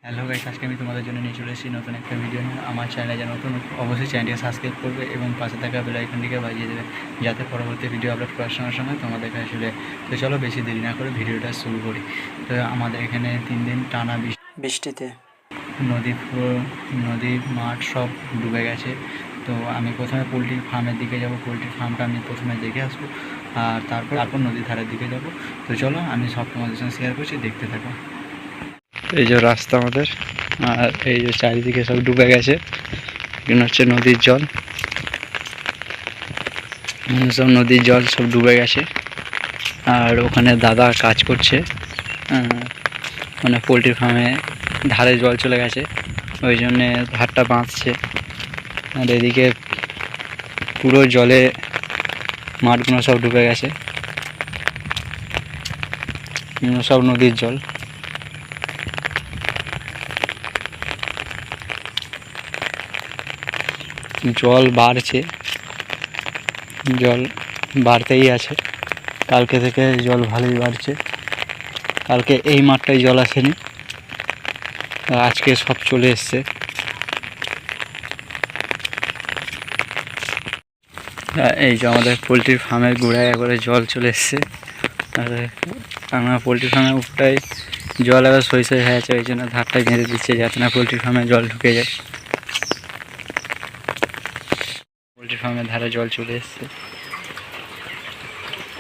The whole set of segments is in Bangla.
হ্যালো গাইস, আজকে আমি তোমাদের জন্য নিয়ে চলে এসেছি নতুন একটা ভিডিও নিয়ে। আমার চ্যানেলে যারা নতুন অবশ্যই চ্যানেলটিকে সাবস্ক্রাইব করবে এবং পাশে থাকা বেল আইকনটিকে বাজিয়ে দেবে, যাতে পরবর্তী ভিডিও আপলোড করার সঙ্গে সঙ্গে তোমাদের কাছে চলে। তো চলো বেশি দেরি না করে ভিডিওটা শুরু করি। তো আমাদের এখানে 3 দিন টানা বৃষ্টিতে নদী মাঠ সব ডুবে গেছে। তো আমি প্রথমে পোলট্রি ফার্মের দিকে যাব, পোলট্রি ফার্মটা আমি প্রথমে দেখে আসবো, আর তারপর নদীর ধারের দিকে যাব। তো চলো আমি সব তোমাদের সঙ্গে শেয়ার করছি, দেখতে থাকো। এই যে রাস্তা আমাদের, আর এই যে চারিদিকে সব ডুবে গেছে, এখানে হচ্ছে নদীর জল, সব নদীর জল সব ডুবে গেছে। আর ওখানে দাদা কাজ করছে, মানে পোলট্রি ফার্মে ধারে জল চলে গেছে, ওই জন্যে ধারটা বাঁধছে। আর এদিকে পুরো জলে মাঠগুলো সব ডুবে গেছে, সব নদীর জল। জল বাড়ছে, জল বাড়তেই আছে, কালকে থেকে জল ভালোই বাড়ছে। কালকে এই মাঠটায় জল আসেনি, আজকে সব চলে এসছে। এই যে আমাদের পোলট্রির ফার্মের গোড়ায় একবারে জল চলে এসছে, আর আমার পোলট্রি ফার্মের উপরটাই জল আবার সই হয়ে আছে, ওই জন্য ধারটা বেঁধে দিচ্ছে যাতে না পোলট্রি ফার্মে জল ঢুকে যায়। পোলট্রি ফার্মের ধারে জল চলে এসছে,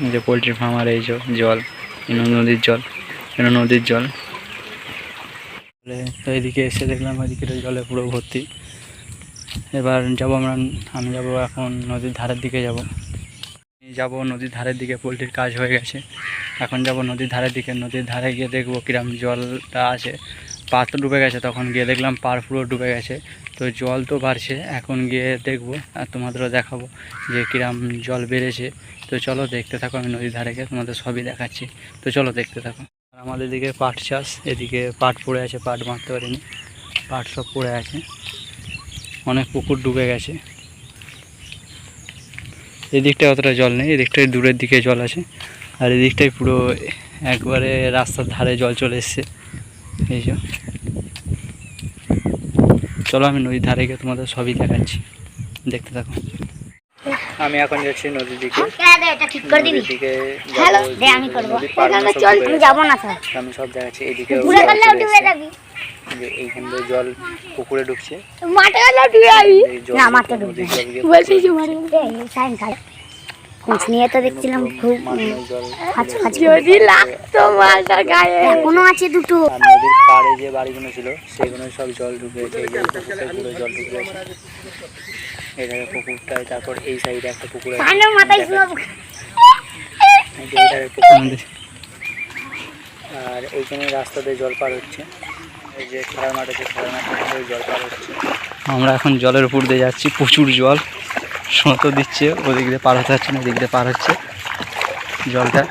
এই যে পোলট্রি ফার্ম, আর এই জল নদীর জল। তো এদিকে এসে দেখলাম ওইদিকে জলে পুরো ভর্তি। এবার যাবো আমি যাব এখন নদীর ধারের দিকে যাব নদীর ধারের দিকে। পোলট্রির কাজ হয়ে গেছে, এখন যাব নদীর ধারের দিকে। নদীর ধারে গিয়ে দেখবো কিরম জলটা আছে। পা তো ডুবে গেছে, তখন গিয়ে দেখলাম পাড় পুরো ডুবে গেছে। তো জল তো বাড়ছে, এখন গিয়ে দেখবো আর তোমাদেরও দেখাবো যে কিরম জল বেড়েছে। তো চলো দেখতে থাকো, আমি নদীর ধারে গিয়ে তোমাদের সবই দেখাচ্ছি। তো চলো দেখতে থাকো। আর আমাদের দিকে পাট চাষ, এদিকে পাট পড়ে আছে, পাট বাঁধতে পারিনি, পাট সব পড়ে আছে, অনেক পুকুর ডুবে গেছে। এদিকটায় অতটা জল নেই, এদিকটায় দূরের দিকে জল আছে, আর এদিকটায় পুরো একবারে রাস্তার ধারে জল চলে এসছে। এই যে চলো আমি নদীর ধারে গিয়ে তোমাদের সবই দেখাচ্ছি, দেখতে থাকো। আমি এখন যাচ্ছি নদীর দিকে, আমি সব দেখাচ্ছি। এইদিকে এইখান থেকে জল পুকুরে ঢুকছে, নিয়ে তো দেখছিলাম খুব যদি লাগতো মালটার গায়ে, এখনো আছে দুটো। নদীর পাড়ে যে বাড়িগুলো ছিল সেগুলো সব জল ঢুকেছে, এই পুরো জল ঢুকে গেছে এখানে পুকুরটায়। তারপর এই সাইডে একটা পুকুর আছে, আর এইখানে রাস্তাতে জল পার হচ্ছে, এই যে খেলার মাঠ আছে, খেলার মাঠে জল পার হচ্ছে। আমরা এখন জলের উপর দিয়ে যাচ্ছি, প্রচুর জল, স্রোতও দিচ্ছে, ওদিক দিয়ে পার হতে হচ্ছে না, ওদিক দিয়ে পার হচ্ছে জলটা।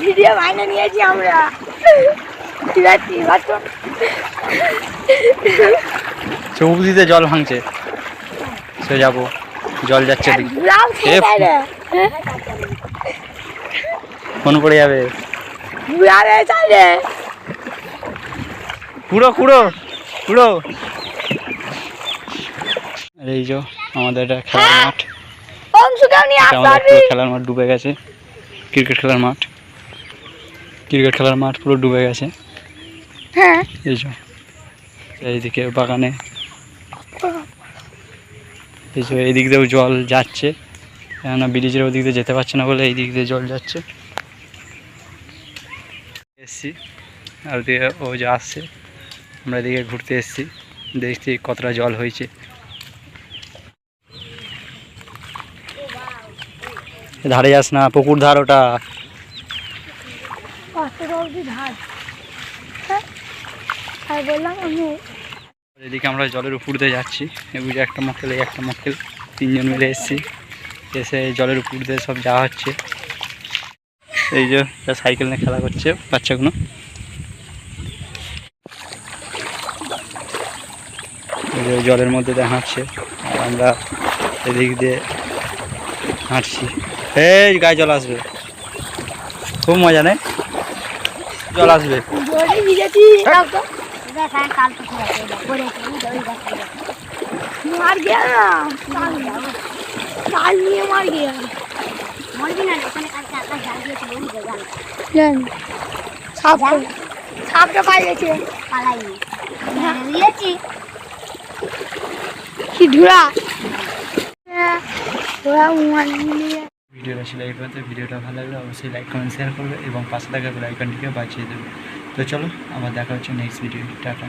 ভিডিও বানিয়ে নিয়েছি আমরা, চৌদিতে জল ভাঙছে, সে যাবো, জল যাচ্ছে, ফোন পড়ে যাবে, পুরো পুরো পুরো। এই যে আমাদের এটা খেলার মাঠ, খেলার মাঠ ডুবে গেছে, ক্রিকেট খেলার মাঠ পুরো ডুবে গেছে। এই যে এইদিকে বাগানে, এই যে এইদিক দিয়েও জল যাচ্ছে, কেননা ব্রিজের ওদিক দিয়ে যেতে পারছে না বলে এই দিক দিয়ে জল যাচ্ছে। এসছি আর দিকে ও যে আসছে, আমরা এদিকে ঘুরতে এসছি, দেখছি কতটা জল হয়েছে। ধারে যাস না, পুকুর ধার ওটা। এদিকে আমরা জলের উপর দিয়ে যাচ্ছি, এই যে একটা মক্কেল, এই একটা মক্কেল, তিনজন মিলে এসছি, এসে জলের উপর দিয়ে সব যাওয়া হচ্ছে। এই যে সাইকেল নিয়ে খেলা করছে বাচ্চাগুলো, এই যে জলের মধ্যে দেখাচ্ছে, আর আমরা এদিক দিয়ে হাঁটছি। এই গায়ে জল আসবে, খুব মজা নেই, জল আসবে। मार गया ना काल नहीं मार गया मर भी ना लेकिन करके आकाश जाल दिए तो नहीं गया जान सांप सांप का पाई लेके पालाई लेची कि ढुरा ढुरा मान लिया। ভিডিওটা ছিল এই পর্যন্ত। ভিডিওটা ভালো লাগলে অবশ্যই লাইক কমেন্ট শেয়ার করবে এবং পাশে থাকা বেল আইকনটিকে বাজিয়ে দেবে। তো চলো আবার দেখা হচ্ছে নেক্সট ভিডিও। টাটা।